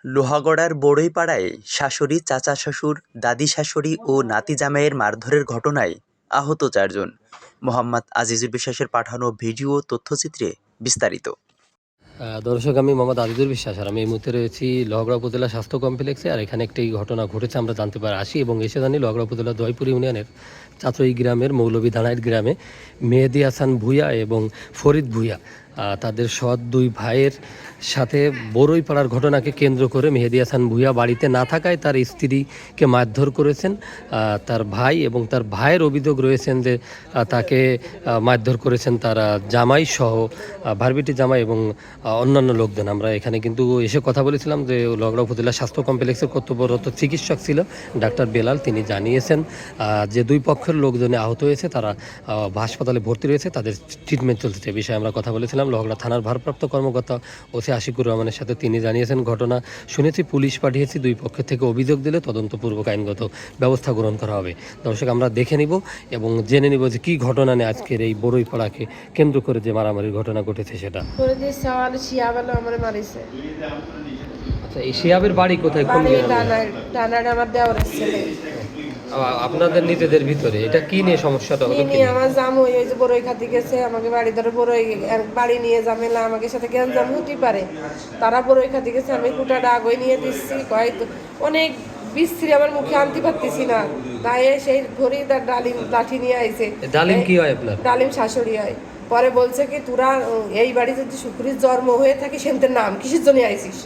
লোহাগড়ার বড়ইপাড়ায় শাশুড়ি, চাচা শ্বশুর, দাদি শাশুড়ি ও নাতি জামাইয়ের মারধরের ঘটনায় আহত ৪ জন। মোহাম্মদ আজিজুল বিশ্বাসের পাঠানো ভিডিও তথ্যচিত্রে বিস্তারিত। দর্শক, আমি মোহাম্মদ আজিজুল বিশ্বাস, আর আমি এই মুহূর্তে রয়েছি লোহাগড়া উপজেলা স্বাস্থ্য কমপ্লেক্সে। আর এখানে একটি ঘটনা ঘটেছে আমরা জানতে পারি আসি এবং এসে জানি লোহাগড়া উপজেলা দয়পুর ইউনিয়নের চাতই গ্রামের মৌলভীধানাইর গ্রামে মেহেদি হাসান ভূঁইয়া এবং ফরিদ ভূঁইয়া তাদের সৎ দুই ভাইয়ের সাথে বড়ইপাড়ার ঘটনাকে কেন্দ্র করে মেহেদি হাসান ভূঁইয়া বাড়িতে না থাকায় তার স্ত্রীকে মারধর করেছেন তার ভাই, এবং তার ভাইয়ের অভিযোগ রয়েছেন যে তাকে মারধর করেছেন তার জামাই সহ ভারবিটি জামাই এবং অন্যান্য লোকজন। আমরা এখানে কিন্তু এসে কথা বলেছিলাম যে লোহাগড়া উপজেলা স্বাস্থ্য কমপ্লেক্সের কর্তব্যরত চিকিৎসক ছিল ডাক্তার বেলাল, তিনি জানিয়েছেন যে দুই পক্ষের লোকজনে আহত হয়েছে, তারা হাসপাতালে ভর্তি রয়েছে, তাদের ট্রিটমেন্ট চলছে। এ বিষয়ে আমরা কথা বলেছিলাম লোহাগড়া থানার ভারপ্রাপ্ত কর্মকর্তা ওসি আশিকুর রহমানের সাথে। তিনি জানিয়েছেন ঘটনা শুনেছি, পুলিশ পাঠিয়েছি, দুই পক্ষের থেকে অভিযোগ দিলে তদন্তপূর্বক আইনগত ব্যবস্থা গ্রহণ করা হবে। দর্শক, আমরা দেখে নিব এবং জেনে নিব যে কী ঘটনা নিয়ে আজকের এই বড়ইপাড়াকে কেন্দ্র করে যে মারামারির ঘটনা ঘটেছে সেটা। আচ্ছা, এই শিয়াবের বাড়ি কোথায়? কোন আপনাদের নিজেদের ভিতরে এটা কি নিয়ে সমস্যাটা হলো? কি আমার জামুই ওই যে বড়ই খাতি গেছে, আমাকে বাড়ি ধরে বড়ই বাড়ি নিয়ে ঝামেলা, আমাকে সাথে গ্যাঞ্জাম হতে পারে। তারা বড়ই খাতি গেছে, আমি কুটাটা আগই নিয়ে দিচ্ছি, হয়তো অনেক বিশ্রী আমার মুখে আনতে পারতেছি না, তাই সেই ঘড়ি তার ডালিম লাঠি নিয়ে আইছে। ডালিম কি হয় আপনার? ডালিম শাশুড়ি হয়। পরে বলছে কি তোরা এই বাড়ি যদি শুক্রির জন্ম হয়ে থাকে সেন্তের নাম কিসের জন্য আইছিস?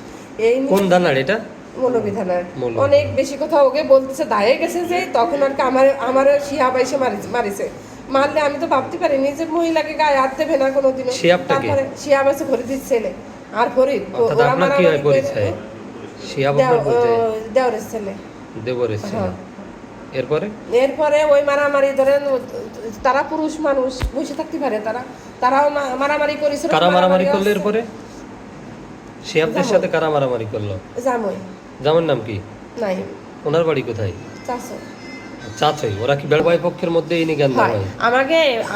এই কোন দানার এটা? মৌলভীধানার। অনেক বেশি কথা ওকে বলতেছে, দায়ে গেছে যে তখন আর কি আমার শিহাব এসে মারিছে। মারলে আমি তো ভাবতে পারি নিজের মহিলাকে গায়ে হাত দেবে না কোনোদিনও। তারপরে শিহাব এসে ফরিদের ছেলে, আর ফরিদ দেওরের ছেলে। এরপরে ওই মারামারি ধরেন, তারা পুরুষ মানুষ বসে থাকতে পারে, তারাও মারামারি করেছিল। কারা মারামারি করলো? এরপরে শিহাবদের সাথে কারা মারামারি করলো? জামই। জামার নাম কি? নাই। ওনার বাড়ি কোথায়? চাচই। ওরা কি বেড়বাই পক্ষের মধ্যে ইনি জ্ঞান হয়?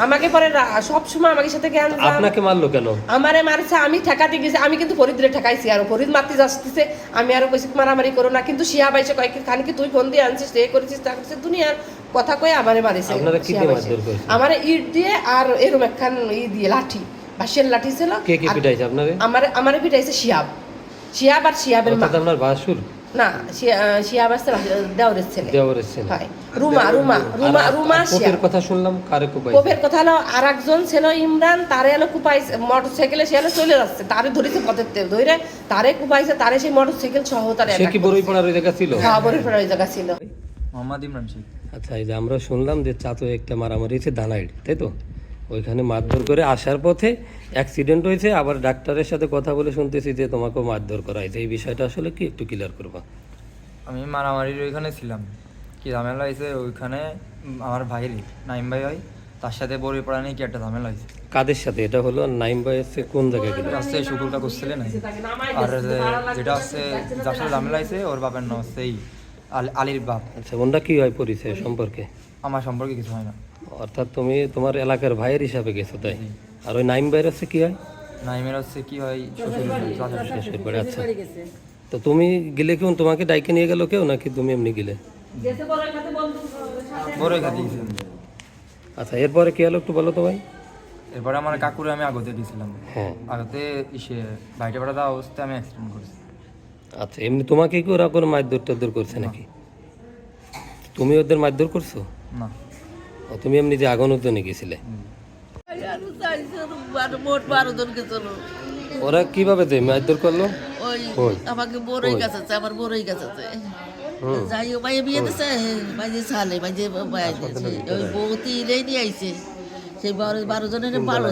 আমাকে পরে সব সময় আমাকে সাথে জ্ঞান। আপনাকে মারলো কেন? আমারে মারছে, আমি ঠেকাতে গেছি, আমি কিন্তু ফরিদরে ঠেকাইছি, আর ফরিদ মারতে যাচ্ছে, আমি আরো কইছি মারামারি করো না, কিন্তু শিহাব আইছে কয়েক খান কি তুই ফোন দিয়ে আনছিস, এ করেছিস, তা করছিস, দুনিয়ার কথা কয়ে আমারে মারিছে। আপনারা কি দিয়ে মারধর করেছেন? আমারে ইট দিয়ে আর এরকম একখান দিয়ে লাঠি, বাঁশের লাঠি ছিল। কে কে পিটাইছে আপনারে? আমারে পিটাইছে শিহাব আর শিহাবের মা। আপনার ভাসুর না, শিহাব আছে দেওরের ছেলে। হয় রুমা কোপের কথা শুনলাম, কারে কোপাইছে? কোপের কথা হলো আরেকজন ছিল ইমরান, তারে হলো কুপাইছে মোটরসাইকেলে, সে হলো চলে যাচ্ছে, তারে ধরেছে পথের ধরে, তারে কুপাইছে, তারে সেই মোটরসাইকেল সহ তারে। সে কি বড়ইপাড়ার ওই জায়গা ছিল? হ্যাঁ, বড়ইপাড়ার ওই জায়গা ছিল। মোহাম্মদ ইমরান শেখ। আচ্ছা, এই যে আমরা শুনলাম যে চাচো একটা মারামারি হয়েছে ধানাইড, তাই তো? ওইখানে মারধর করে আসার পথে অ্যাক্সিডেন্ট হয়েছে, আবার ডাক্তারের সাথে কথা বলে শুনতেছি যে তোমাকেও মারধর করা হয়েছে। এই বিষয়টা আসলে কি একটু ক্লিয়ার করবা? আমি মারামারির ওইখানে ছিলাম, কি ঝামেলা হয়েছে ওইখানে, আমার ভাইয়েরই নাইম ভাই হয়, তার সাথে বড়ইপাড়া নিয়ে কি একটা ঝামেলা হয়েছে। কাদের সাথে এটা হলো? নাইম ভাই হচ্ছে কোন জায়গায় গেল? আসছে শুকুর কাকুর ছেলে নাই, আর যেটা হচ্ছে যার সাথে ঝামেলা হয়েছে ওর বাপের নাম হচ্ছে এই আলীর বাপ। আচ্ছা, ওনটা কি হয় পরিচয় সম্পর্কে? আমার সম্পর্কে কিছু হয় না। অর্থাৎ তুমি তোমার এলাকার ভাইয়ের হিসাবে গেছো, তাই? আর ওই নাইম ভাইয়ের হচ্ছে কি হয়? নাইমের হচ্ছে কি হয় শ্বশুর বাড়ি। আচ্ছা, তো তুমি গেলে কেউ তোমাকে ডাইকে নিয়ে গেল কেউ, নাকি তুমি এমনি গেলে? বড়ই খাতি গেছি। আচ্ছা, এরপরে কি হলো একটু বলো তো ভাই। এরপরে আমার কাকুরে আমি আগতে দিয়েছিলাম। হ্যাঁ, আগতে বাইটে পাড়া দেওয়া অবস্থায় আমি অ্যাক্সিডেন্ট করেছি। আচ্ছা, এমনি তোমাকে কি ওরা কোনো মারধর টারধর করছে নাকি? তুমি ওদের মারধর করছো? না। তুমি এমনি যে আগুন উদ্যানে গেছিলে, ওরা কিভাবে মারধর করলো? আমাকে বড়ই গাছ আছে, আমার বড়ই গাছ আছে, যাই ও ভাই বিয়ে দিছে, ভাই যে সালে ভাই যে ওই বউতি নিয়ে আইছে, সেই 12 জনের 12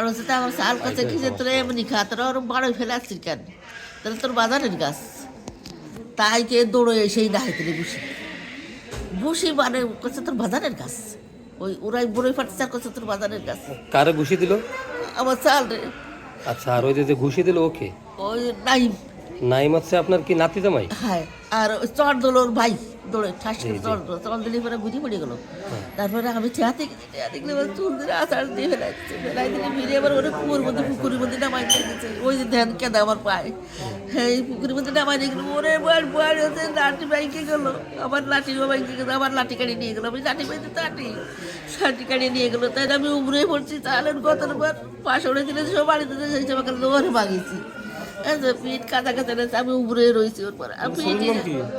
হচ্ছে তো আমার সাল কাছে কিছু তোর এমনি খাতরা ওর 12 ফেলে আসছিস কেন? তাহলে তোর বাজারের গাছ, তাই কে দৌড়ে সেই ডাহাইতে ভুসি মানে করছে তোর বাজারের গাছ, ওই ওরাই বড়ই ফাটচার করছে তোর বাজারের গাছ। কারে ঘুষি দিল? আমার চাল রে। আচ্ছা, আর ওই যে ঘুষি দিল ওকে? ওই নাইম। নাইম হচ্ছে আপনার কি নাতি জামাই? হ্যাঁ, আর চর দোল ওর ভাই, দৌড়ে ঠাস করে চল দিলে পরে ঘুরে পড়ে গেলো। তারপরে আমি চেয়াতে দেখলে এবার চুল ধরে আচার দিয়ে ফেলাই দিলে ফিরে এবার ওরা পুকুরের মধ্যে নামাই নিয়ে গেছে। ওই যে ধ্যান কেঁদা আমার পায়ে, হ্যাঁ এই পুকুরের মধ্যে নামাই নিয়ে গেলো। ওরে বার হচ্ছে লাঠি বাইকে গেলো, আবার লাঠিও বাইকে গেলো, আবার লাঠি কাটিয়ে নিয়ে গেলো। আমি লাঠি বাইতে লাঠি কাটিয়ে নিয়ে গেলো। তাই আমি উবরে পড়ছি। তাহলে গতবার পাশে উড়ে দিলে সব বাড়িতে সেই আমাকে লোহারে ভাগিয়েছি। পিঠ কাঁচা কাঁচা আমি উবরে রয়েছি। ওর পরে আমি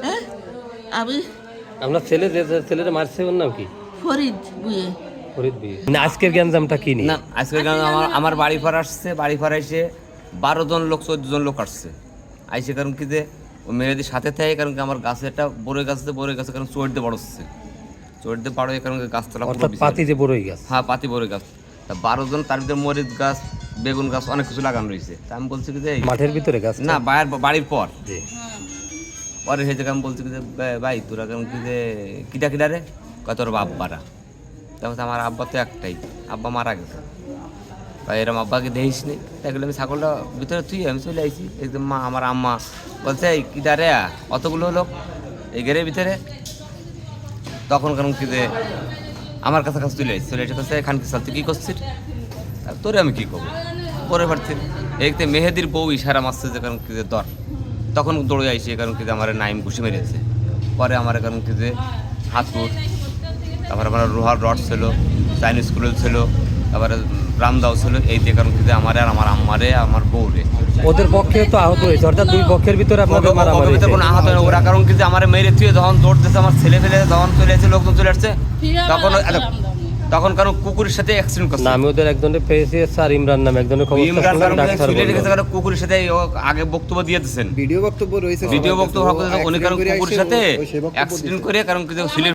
হ্যাঁ আমি আপনার ছেলে যে ছেলেটা মারছে ওর নাম কি? ফরিদ বুয়ে। ফরিদ বিয়ে না। আজকের গ্যাঞ্জামটা কি নিয়ে? না আজকে কারণ আমার বাড়ি ফারা আসছে, বাড়ি ফারা এসে 12 জন লোক 14 জন লোক আসছে আইসে। কারণ কি যে ও মেয়েদের সাথে থাকে, কারণ কি আমার গাছে একটা বড়ই গাছে কারণ চোর দিয়ে বড় হচ্ছে, চোর দিয়ে বড় হয়ে কারণ গাছতলা অর্থাৎ পাতি যে বড়ই গাছ। হ্যাঁ পাতি বড়ই গাছ। তা 12 জন, তার ভিতরে মরিচ গাছ, বেগুন গাছ, অনেক কিছু লাগানো রয়েছে। তা আমি বলছি কি যে মাঠের ভিতরে গাছ না বাড়ির পর জি। পরে সেই জায়গায় আমি বলছি কি যে ভাই তোরা কেমন কি যে কিটা রে কয় তোর আব্বারা। তারপর আমার আব্বা তো একটাই, আব্বা মারা গেছে। ভাই এরম আব্বাকে দেখিস নি। দেখলে আমি ছাগলটা ভিতরে তুই আমি চলে আইছি। একদম মা আমার আম্মা বলছে এই কিটা রে অতগুলো লোক এই ঘেরের ভিতরে। তখন কেমন কি যে আমার কাছে চলে আসছি, চলে এসে কাছে খান কি তুই কী করছিস? তোরে আমি কী করবো পরে পারছি। এইতে মেহেদির বউ ইশারা মারছে যে কারণ কি যে দর। তখন দৌড়ে আইসি, কারণ কি যে আমার নাইম ঘুষি মেরেছে। পরে আমার কারণ কি যে হাতুর, তারপরে আমার লোহার রড ছিল, চাইনিজ স্কুল ছিল, তারপরে রামদাও ছিল। এই দিয়ে কারণ কি যে আমার আর আমার আম্মারে আমার বউরে ওদের পক্ষে তো আহত হয়েছে, অর্থাৎ দুই পক্ষের ভিতরে আপনাদের মারামারি হয়েছে। কোনো আহত হয় না। ওরা কারণ কি যে আমার মেরে তুই যখন দৌড় দিয়েছে, আমার ছেলে ফেলে যখন চলে আসছে, লোকজন চলে আসছে, তখন কারণ কুকুরের সাথে অ্যাক্সিডেন্ট করছে। না আমি ওদের একজনের পেয়েছি স্যার ইমরান নামে একজনের খবর ইমরান শুনলাম, ডাক্তার ছেলে বলল। রেখেছে কারণ কুকুরের সাথে ও আগে বক্তব্য দিয়ে দিয়েছেন, ভিডিও বক্তব্য রয়েছে, ভিডিও বক্তব্য উনি কারণ কুকুরের সাথে অ্যাক্সিডেন্ট করে কারণ কি যে